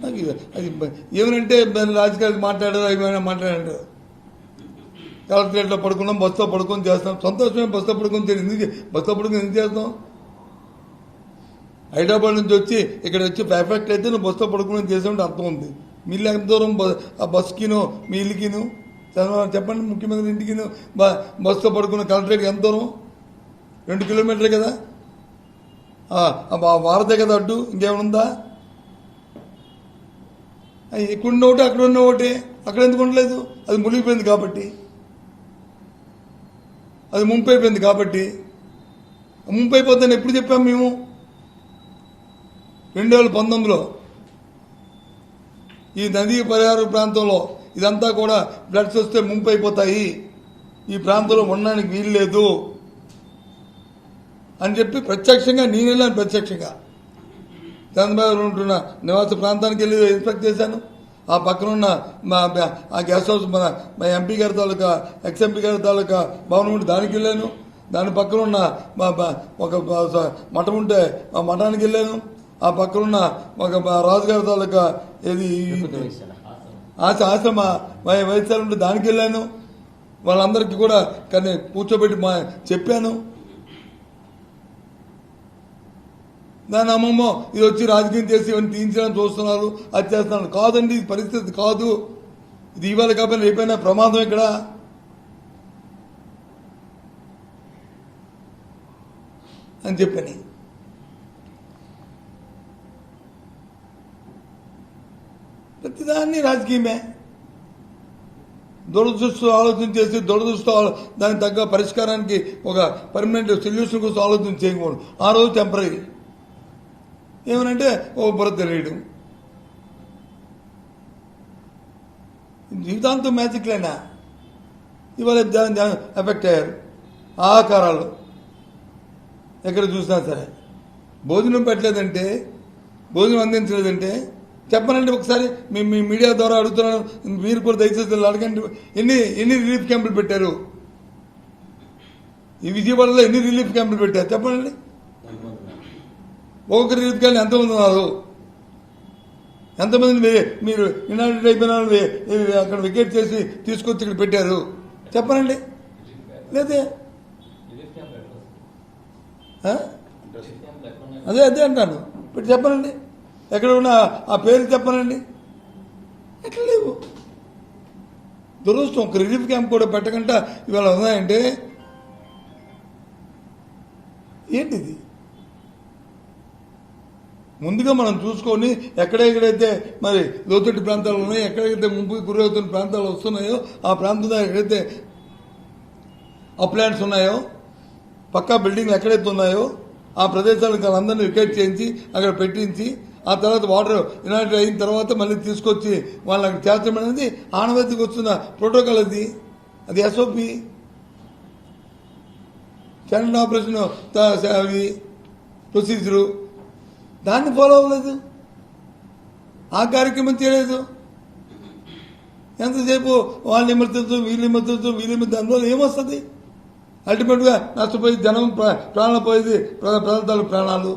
నాకు అది ఏమనంటే రాజకీయాలు మాట్లాడారు ఏమైనా మాట్లాడారు. కలెక్టరేట్లో పడుకున్నాం, బస్సులో పడుకొని చేస్తాం. సంతోషమే బస్సులో పడుకొని బస్సులో పడుకొని ఎందుకు చేస్తాం? హైదరాబాద్ నుంచి వచ్చి ఇక్కడ వచ్చి పర్ఫెక్ట్ అయితే నువ్వు బస్సులో పడుకుని చేసామంటే అర్థం ఉంది. మీ ఇల్లు ఎంత దూరం ఆ బస్సుకిను మీ ఇల్లుకిను చెప్పండి. ముఖ్యమంత్రి ఇంటికిను బస్సులో పడుకున్న కలెక్టరేట్కి ఎంత దూరం? 2 కిలోమీటర్లే కదా. వారదే కదా అడ్డు, ఇంకేమైనా ఉందా? ఇక్కడున్న ఒకటి అక్కడ ఉన్న ఒకటి. అక్కడ ఎందుకు ఉండలేదు? అది మునిగిపోయింది కాబట్టి, అది ముంపైపోయింది కాబట్టి. ముంపైపోతుందని ఎప్పుడు చెప్పాము మేము? 2019లో ఈ నదీ పరిహార ప్రాంతంలో ఇదంతా కూడా ఫ్లడ్స్ వస్తే ముంపైపోతాయి, ఈ ప్రాంతంలో ఉండడానికి వీలు లేదు అని చెప్పి ప్రత్యక్షంగా నేను వెళ్ళాను. ప్రత్యక్షంగా చంద్రబాబు ఉంటున్న నివాస ప్రాంతానికి వెళ్ళి ఇన్స్పెక్ట్ చేశాను. ఆ పక్కనున్న ఆ గెస్ట్ హౌస్ మా ఎంపీ గారి తాలూకా ఎక్స్ఎంపీ గారి తాలూకా భవనం ఉంటే దానికి వెళ్ళాను. దాని పక్కన ఉన్న ఒక మఠం ఉంటే ఆ మఠానికి వెళ్ళాను. ఆ పక్కనున్న ఒక రాజుగారి తాలూకా ఏది ఆశ్రమ వైద్యాలు ఉంటే దానికి వెళ్ళాను. వాళ్ళందరికీ కూడా కానీ కూర్చోబెట్టి చెప్పాను. దాని అమ్మమ్మ ఇది వచ్చి రాజకీయం చేసి ఇవన్నీ తీయించడానికి చూస్తున్నారు, అది చేస్తున్నారు. కాదండి, ఇది పరిస్థితి కాదు. ఇది ఇవాళ కాబట్టి రేపైనా ప్రమాదం ఇక్కడ. అని చెప్పని ప్రతిదాన్ని రాజకీయమే. దురదృష్టి ఆలోచన చేసి దురదృష్టి దానికి తగ్గ పరిష్కారానికి ఒక పర్మనెంట్ సొల్యూషన్ కోసం ఆలోచన చేయకూడదు. ఆ రోజు టెంపరీ ఏమనంటే ఓ బుర్ర తెలియడం. జీవితాంతం మ్యాజిక్లేనా? ఇవాళ ఎఫెక్ట్ అయ్యారు. ఆహాకారాలు ఎక్కడ చూసినా సరే భోజనం పెట్టలేదంటే, భోజనం అందించలేదంటే చెప్పనండి. ఒకసారి మీ మీడియా ద్వారా అడుగుతున్నాను, మీరు కూడా దయచేసి అడగండి. ఎన్ని రిలీఫ్ క్యాంపులు పెట్టారు? ఈ విజయవాడలో ఎన్ని రిలీఫ్ క్యాంపులు పెట్టారు చెప్పండి. ఒక్కొక్క రిలీఫ్ క్యాంప్ ఎంతమంది ఉన్నారు? ఎంతమంది మీరు ఇనాడిట్ అయిపోయిన అక్కడ వికెట్ చేసి తీసుకొచ్చి ఇక్కడ పెట్టారు చెప్పనండి. లేదే అదే అంటాను. ఇప్పుడు చెప్పనండి, ఎక్కడ ఉన్నా ఆ పేరు చెప్పనండి. ఎట్లా లేవు. దురదృష్టం. ఒక రిలీఫ్ క్యాంప్ కూడా పెట్టకుండా ఇవాళ ఉన్నాయంటే ఏంటిది? ముందుగా మనం చూసుకొని ఎక్కడెక్కడైతే మరి లోతట్టు ప్రాంతాలు ఉన్నాయో, ఎక్కడైతే ముంపుకు గురవుతున్న ప్రాంతాలు వస్తున్నాయో, ఆ ప్రాంతంలో ఎక్కడైతే అప్లాంట్స్ ఉన్నాయో, పక్కా బిల్డింగ్లు ఎక్కడైతే ఉన్నాయో ఆ ప్రదేశాలకు వాళ్ళందరినీ వికెట్ చేయించి అక్కడ పెట్టించి ఆ తర్వాత వాటర్ ఇనాట్ అయిన తర్వాత మళ్ళీ తీసుకొచ్చి వాళ్ళని అక్కడ చేర్చడం అనేది ఆనవాయితీకి వస్తున్న ప్రోటోకాల్. అది ఎస్ఓపి స్టాండర్డ్ ఆపరేషన్ అవి ప్రొసీజరు. దాన్ని ఫాలో అవ్వలేదు, ఆ కార్యక్రమం చేయలేదు. ఎంతసేపు వాళ్ళని విమర్శించడం, వీళ్ళు దానివల్ల ఏమొస్తుంది? అల్టిమేట్గా నష్టపోయి జనం ప్రాణాలు పోయేది, ప్రాంతాల ప్రాణాలు.